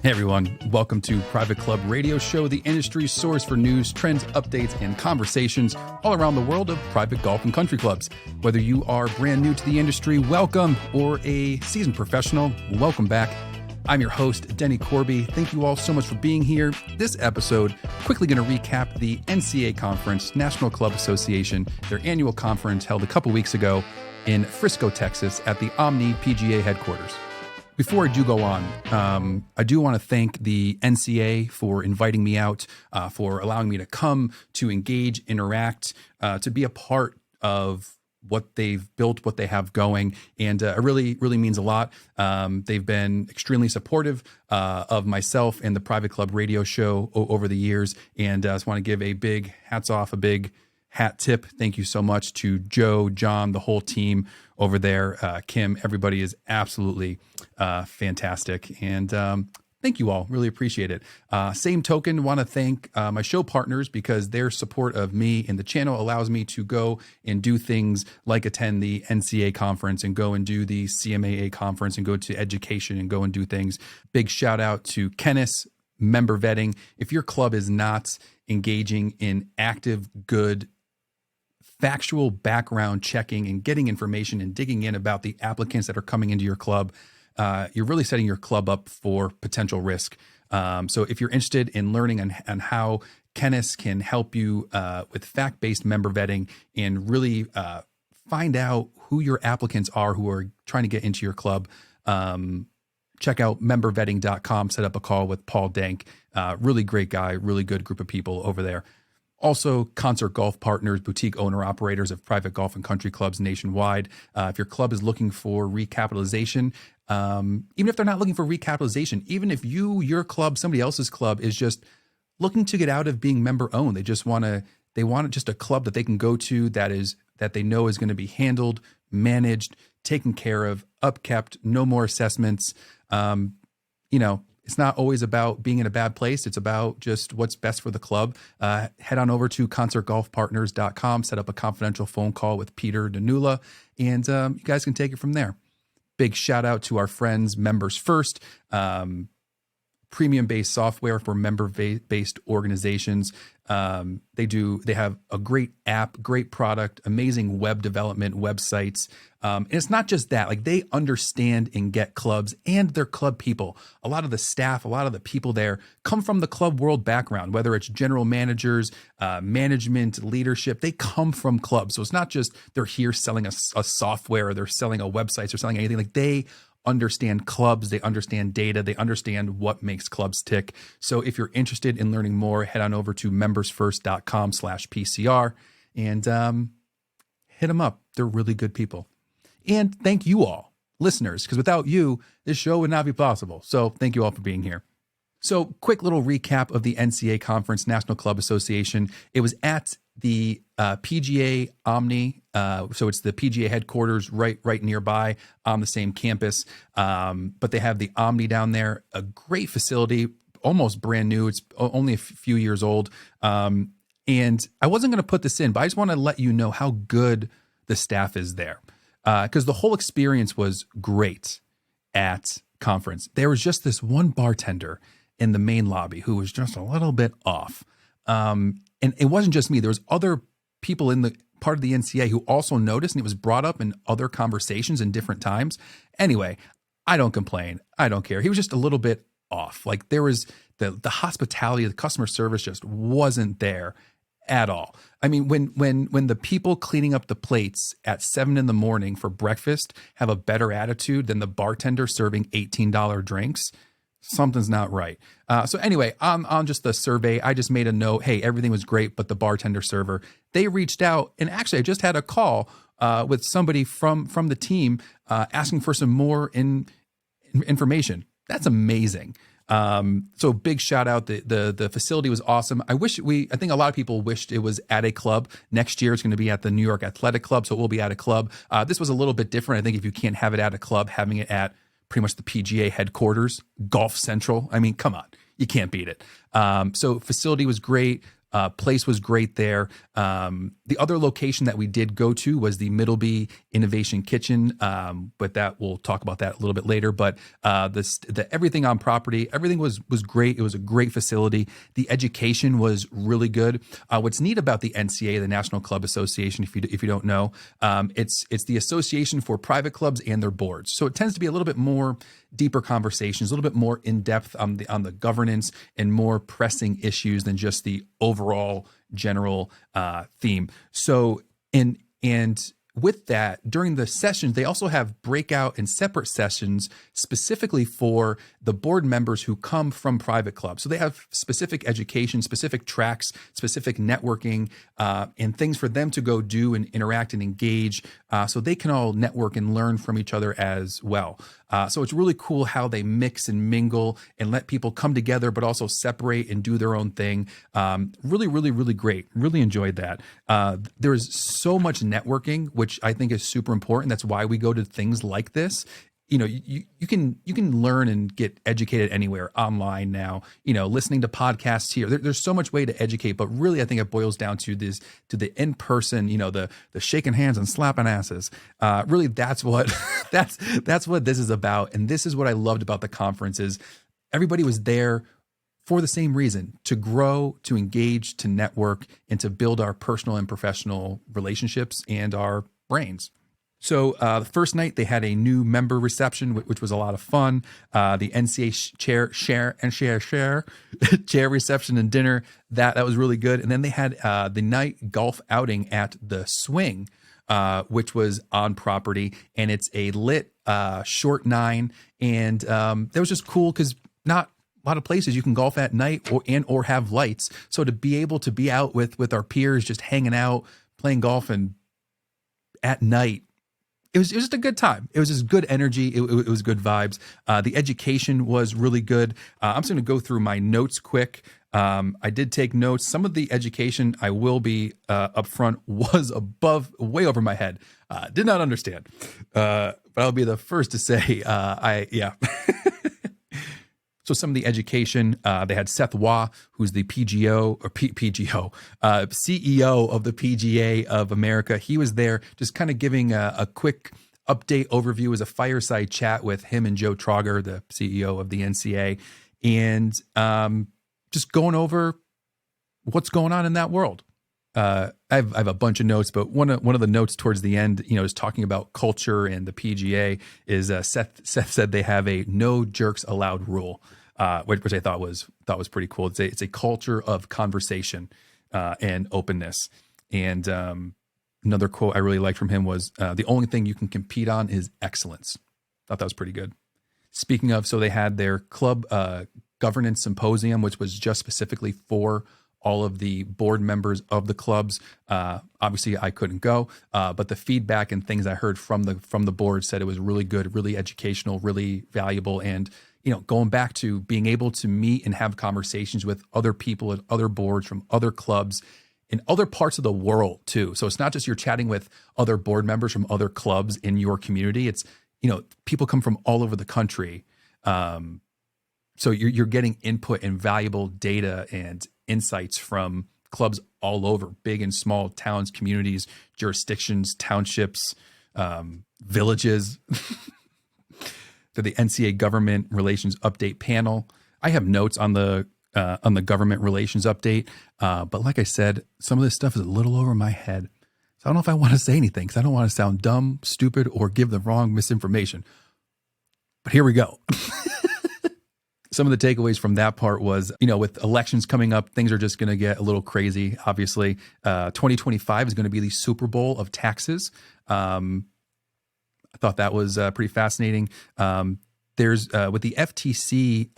Hey everyone, welcome to Private Club Radio Show, the industry source for news, trends, updates, and conversations all around the world of private golf and country clubs. Whether you are brand new to the industry, welcome, or a seasoned professional, welcome back. I'm your host, Denny Corby. Thank you all so much for being here. This episode, quickly going to recap the NCA Conference, National Club Association, their annual conference held a couple weeks ago in Frisco, Texas at the Omni PGA headquarters. Before I do go on, I do want to thank the NCA for inviting me out, for allowing me to come, to engage, interact, to be a part of what they've built, what they have going. And it really means a lot. They've been extremely supportive of myself and the Private Club Radio Show over the years. And I just want to give a big hats off, a big hat tip. Thank you so much to Joe, John, the whole team over there. Kim, everybody is absolutely fantastic. And thank you all. Really appreciate it. Same token, want to thank my show partners because their support of me and the channel allows me to go and do things like attend the NCA conference and go and do the CMAA conference and go to education and go and do things. Big shout out to Kennis, member vetting. If your club is not engaging in active, good, factual background checking and getting information and digging in about the applicants that are coming into your club, you're really setting your club up for potential risk. So if you're interested in learning on how Kennis can help you with fact-based member vetting and really find out who your applicants are who are trying to get into your club, check out membervetting.com, set up a call with Paul Dank. Really great guy, really good group of people over there. Also, Concert Golf Partners, boutique owner-operators of private golf and country clubs nationwide. If your club is looking for recapitalization, even if they're not looking for recapitalization, even if your club, somebody else's club is just looking to get out of being member-owned, they want just a club that they can go to that they know is going to be handled, managed, taken care of, upkept, no more assessments. It's not always about being in a bad place. It's about just what's best for the club. Head on over to concertgolfpartners.com, set up a confidential phone call with Peter Danula, and you guys can take it from there. Big shout out to our friends, Members First, premium-based software for member-based organizations. They have a great app, great product, amazing web development, websites. And it's not just that, like they understand and get clubs and their club people. A lot of the staff, a lot of the people there come from the club world background, whether it's general managers, management, leadership, they come from clubs. So it's not just they're here selling a software or they're selling a website or selling anything. Like they understand clubs, they understand data, they understand what makes clubs tick. So if you're interested in learning more, head on over to membersfirst.com/PCR and hit them up. They're really good people. And thank you all, listeners, because without you, this show would not be possible. So thank you all for being here. So quick little recap of the NCA Conference, National Club Association. It was at the PGA Omni. So it's the PGA headquarters right nearby on the same campus. But they have the Omni down there, a great facility, almost brand new. It's only a few years old. And I wasn't going to put this in, but I just want to let you know how good the staff is there. Because the whole experience was great at conference. There was just this one bartender in the main lobby who was just a little bit off. And it wasn't just me. There was other people in the part of the NCA who also noticed, and it was brought up in other conversations in different times. Anyway, I don't complain. I don't care. He was just a little bit off. Like there was the hospitality, the customer service just wasn't there at all. I mean, when the people cleaning up the plates at 7 a.m. for breakfast have a better attitude than the bartender serving $18 drinks, something's not right. So anyway, on just the survey, I just made a note. Hey, everything was great, but the bartender server, they reached out, and actually I just had a call with somebody from the team asking for some more information. That's amazing. So big shout out. The facility was awesome. I think a lot of people wished it was at a club. Next year it's going to be at the New York Athletic Club, so it will be at a club. This was a little bit different. I think if you can't have it at a club, having it at pretty much the PGA headquarters, Golf Central. I mean, come on, you can't beat it. So facility was great. Place was great there. The other location that we did go to was the Middleby Innovation Kitchen, but we'll talk about that a little bit later. But the everything on property, everything was great. It was a great facility. The education was really good. What's neat about the NCA, the National Club Association, if you don't know, it's the association for private clubs and their boards. So it tends to be a little bit more deeper conversations, a little bit more in depth on the governance and more pressing issues than just the overall general theme. So and with that, during the sessions, they also have breakout and separate sessions specifically for the board members who come from private clubs. So they have specific education, specific tracks, specific networking, and things for them to go do and interact and engage, so they can all network and learn from each other as well. So it's really cool how they mix and mingle and let people come together, but also separate and do their own thing. Really, really, really great. Really enjoyed that. There's so much networking, which I think is super important. That's why we go to things like this. You know, you can learn and get educated anywhere online now. You know, listening to podcasts here. There's so much way to educate, but really, I think it boils down to the in person. You know, the shaking hands and slapping asses. Really, that's what that's what this is about, and this is what I loved about the conference is everybody was there for the same reason: to grow, to engage, to network, and to build our personal and professional relationships and our brains. So the first night they had a new member reception, which was a lot of fun. The NCA chair reception and dinner, that was really good. And then they had the night golf outing at the Swing, which was on property, and it's a lit short 9. And that was just cool because not a lot of places you can golf at night or have lights. So to be able to be out with our peers, just hanging out, playing golf and at night, it was just a good time. It was just good energy. It was good vibes. The education was really good. I'm just going to go through my notes quick. I did take notes. Some of the education, I will be upfront, was way over my head. Did not understand. But I'll be the first to say, yeah. So some of the education, they had Seth Waugh, who's the CEO of the PGA of America. He was there just kind of giving a quick update overview as a fireside chat with him and Joe Trauger, the CEO of the NCA, and just going over what's going on in that world. I have a bunch of notes, but one of the notes towards the end, is talking about culture and the PGA. Is Seth said they have a no jerks allowed rule, which I thought was pretty cool. It's a culture of conversation and openness. And another quote I really liked from him was, "The only thing you can compete on is excellence." Thought that was pretty good. Speaking of, so they had their club governance symposium, which was just specifically for all of the board members of the clubs. Obviously I couldn't go, but the feedback and things I heard from the board said it was really good, really educational, really valuable. And, going back to being able to meet and have conversations with other people and other boards from other clubs in other parts of the world too. So it's not just you're chatting with other board members from other clubs in your community. It's, people come from all over the country. So you're getting input and valuable data and insights from clubs all over, big and small towns, communities, jurisdictions, townships, villages. To the NCA Government Relations Update panel. I have notes on the government relations update, but like I said, some of this stuff is a little over my head. So I don't know if I want to say anything because I don't want to sound dumb, stupid, or give the wrong misinformation. But here we go. Some of the takeaways from that part was, with elections coming up, things are just going to get a little crazy. Obviously, 2025 is going to be the Super Bowl of taxes. I thought that was pretty fascinating. There's with the FTC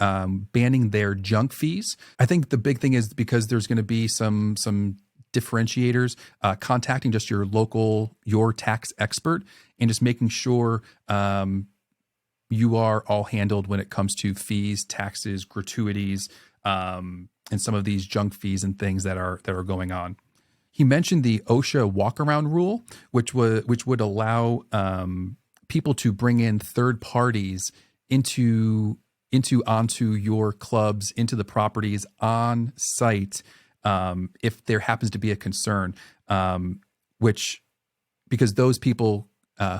banning their junk fees. I think the big thing is because there's going to be some differentiators, contacting just your tax expert and just making sure you are all handled when it comes to fees, taxes, gratuities, and some of these junk fees and things that are going on. He mentioned the OSHA walkaround rule, which would allow people to bring in third parties onto your clubs, into the properties on site, if there happens to be a concern, which because those people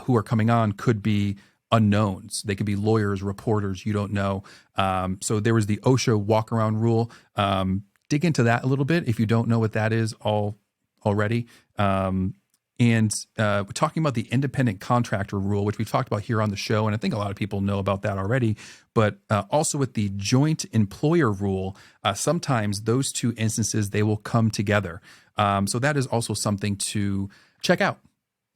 who are coming on could be unknowns. They could be lawyers, reporters, you don't know. So there was the OSHA walk around rule. Dig into that a little bit if you don't know what that is already. And we're talking about the independent contractor rule, which we've talked about here on the show. And I think a lot of people know about that already. But also with the joint employer rule, sometimes those two instances, they will come together. So that is also something to check out.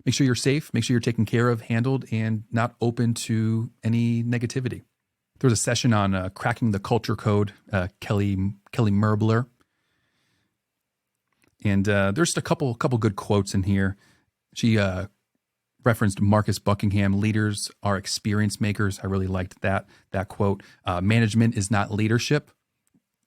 Make sure you're safe, make sure you're taken care of, handled, and not open to any negativity. There was a session on cracking the culture code, Kelly Merbler. And there's just a couple good quotes in here. She referenced Marcus Buckingham, leaders are experience makers. I really liked that quote. Management is not leadership.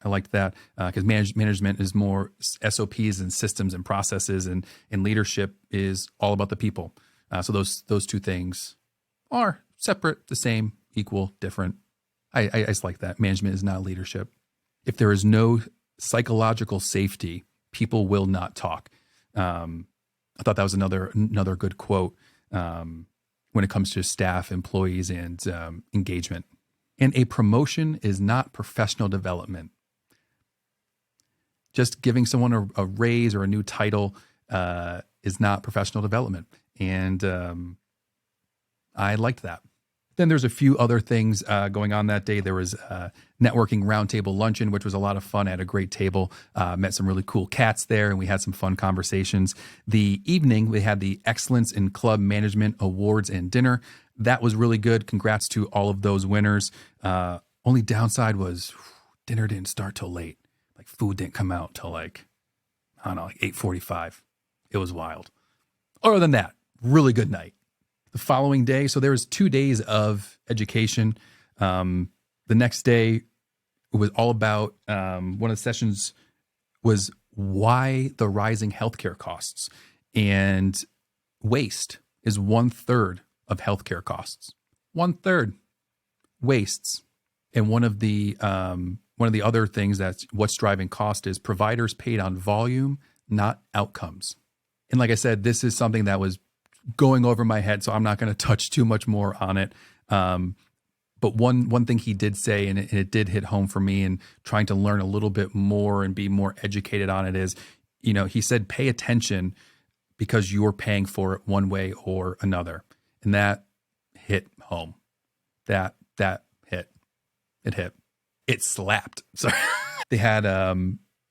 I liked that because management is more SOPs and systems and processes, and leadership is all about the people. So those two things are separate, the same, equal, different. I just like that. Management is not leadership. If there is no psychological safety, people will not talk. I thought that was another good quote when it comes to staff, employees, and engagement. And a promotion is not professional development. Just giving someone a raise or a new title is not professional development. And I liked that. Then there's a few other things going on that day. There was a networking roundtable luncheon, which was a lot of fun. I had a great table, met some really cool cats there, and we had some fun conversations. The evening, we had the Excellence in Club Management Awards and dinner. That was really good. Congrats to all of those winners. Only downside was dinner didn't start till late. Like food didn't come out till like 8:45. It was wild. Other than that, really good night. The following day, so there was 2 days of education. The next day was all about, one of the sessions was why the rising healthcare costs. And waste is 1/3 of healthcare costs. 1/3 wastes. And one of the other things that's what's driving cost is providers paid on volume, not outcomes. And like I said, this is something that was going over my head, so I'm not going to touch too much more on it. But one thing he did say, and it did hit home for me, and trying to learn a little bit more and be more educated on it is, he said, pay attention because you're paying for it one way or another. And that hit home. That hit. It hit. It slapped. Sorry. They had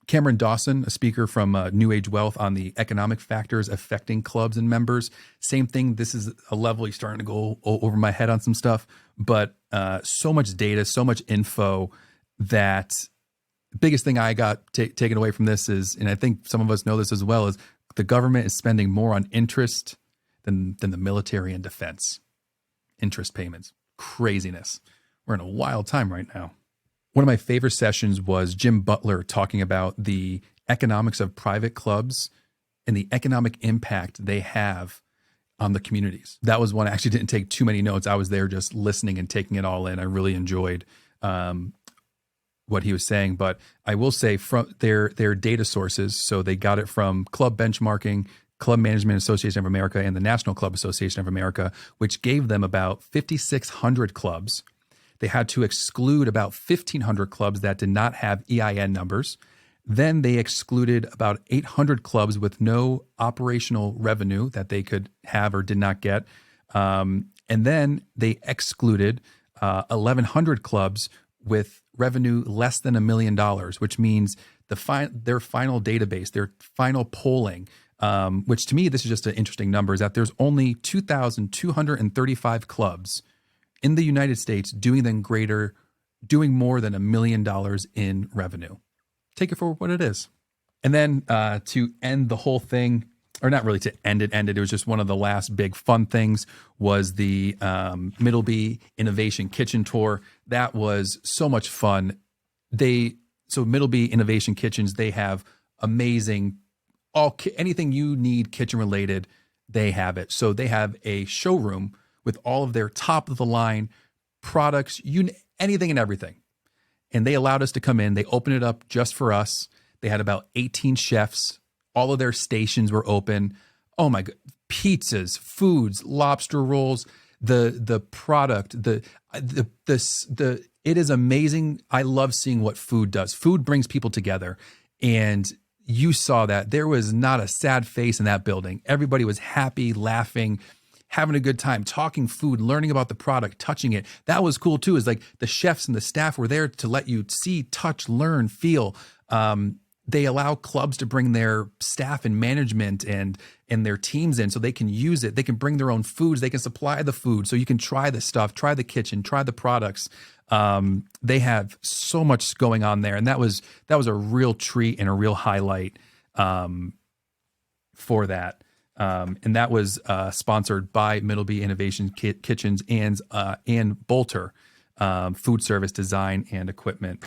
Cameron Dawson, a speaker from New Age Wealth, on the economic factors affecting clubs and members. Same thing. This is a level you're starting to go over my head on some stuff, but so much data, so much info that the biggest thing I got taken away from this is, and I think some of us know this as well, is the government is spending more on interest than the military and defense. Interest payments. Craziness. We're in a wild time right now. One of my favorite sessions was Jim Butler talking about the economics of private clubs and the economic impact they have on the communities. That was one. I actually didn't take too many notes. I was there just listening and taking it all in. I really enjoyed what he was saying. But I will say from their data sources, so they got it from Club Benchmarking, Club Management Association of America, and the National Club Association of America, which gave them about 5,600 clubs. They had to exclude about 1,500 clubs that did not have EIN numbers. Then they excluded about 800 clubs with no operational revenue that they could have or did not get. And then they excluded 1,100 clubs with revenue less than $1 million, which means their final database, their final polling, which to me, this is just an interesting number, is that there's only 2,235 clubs in the United States doing more than $1 million in revenue. Take it for what it is. And then to end the whole thing, or not really to end it, it was just one of the last big fun things, was the Middleby Innovation Kitchen Tour. That was so much fun. So Middleby Innovation Kitchens, they have amazing, anything you need kitchen related, they have it. So they have a showroom with all of their top of the line products, anything and everything. And they allowed us to come in. They opened it up just for us. They had about 18 chefs. All of their stations were open. Oh my God. Pizzas, foods, lobster rolls, the product, it is amazing. I love seeing what food does. Food brings people together. And you saw that. There was not a sad face in that building. Everybody was happy, laughing, having a good time, talking food, learning about the product, touching it. That was cool too, is like the chefs and the staff were there to let you see, touch, learn, feel. They allow clubs to bring their staff and management and their teams in so they can use it. They can bring their own foods. They can supply the food so you can try the stuff, try the kitchen, try the products. They have so much going on there. And that was a real treat and a real highlight for that. And that was sponsored by Middleby Innovation Kitchens and Bolter Food Service Design and Equipment.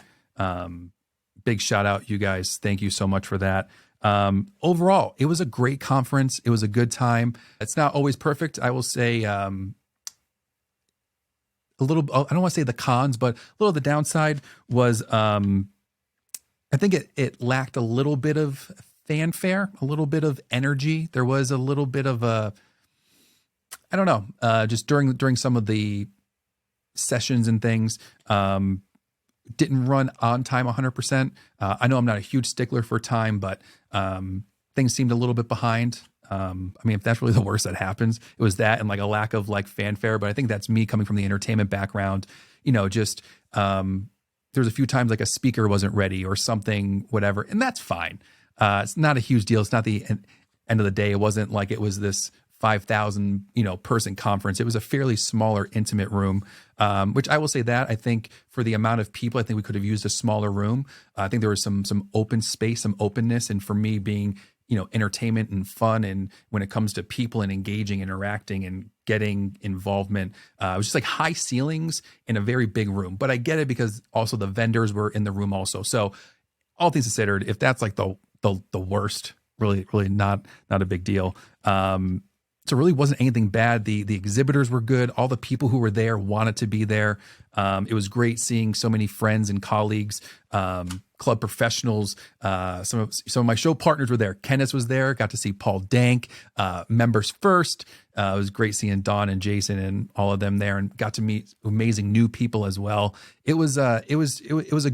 Big shout out, you guys. Thank you so much for that. Overall, it was a great conference. It was a good time. It's not always perfect. I will say a little, I don't want to say the cons, but a little of the downside was I think it lacked a little bit of fanfare, a little bit of energy. There was a little bit of I don't know, just during some of the sessions and things, didn't run on time 100%. I know I'm not a huge stickler for time, but things seemed a little bit behind. I mean, if that's really the worst that happens, it was that and like a lack of like fanfare. But I think that's me coming from the entertainment background, just there's a few times like a speaker wasn't ready or something, whatever. And that's fine. It's not a huge deal. It's not the end of the day. It wasn't like it was this 5,000, person conference. It was a fairly smaller, intimate room, which I will say that I think for the amount of people, I think we could have used a smaller room. I think there was some open space, some openness. And for me being, entertainment and fun. And when it comes to people and engaging, interacting and getting involvement, it was just like high ceilings in a very big room, but I get it because also the vendors were in the room also. So all things considered, if that's like the worst, really not a big deal. So it really wasn't anything bad. The exhibitors were good. All the people who were there wanted to be there. It was great seeing so many friends and colleagues, club professionals. Some of my show partners were there. Kenneth was there. Got to see Paul Dank, Members First. It was great seeing Don and Jason and all of them there, and got to meet amazing new people as well. It was a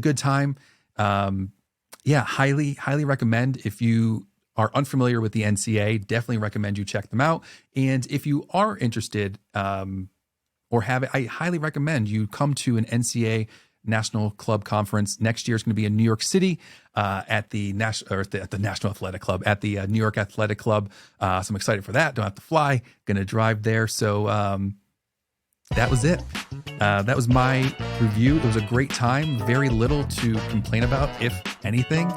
good time. Highly recommend if you are unfamiliar with the NCA, definitely recommend you check them out. And if you are interested or have it, I highly recommend you come to an NCA National Club Conference. Next year is going to be in New York City at the National Athletic Club, at the New York Athletic Club. So I'm excited for that. Don't have to fly. Going to drive there. So that was it. That was my review. It was a great time. Very little to complain about, if anything.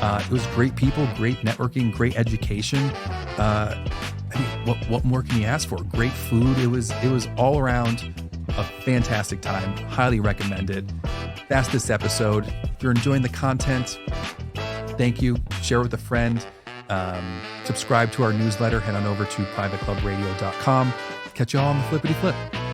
It was great people, great networking, great education. What more can you ask for? Great food. It was all around a fantastic time. Highly recommended. That's this episode. If you're enjoying the content, thank you. Share with a friend. Subscribe to our newsletter. Head on over to privateclubradio.com. Catch you all on the flippity flip.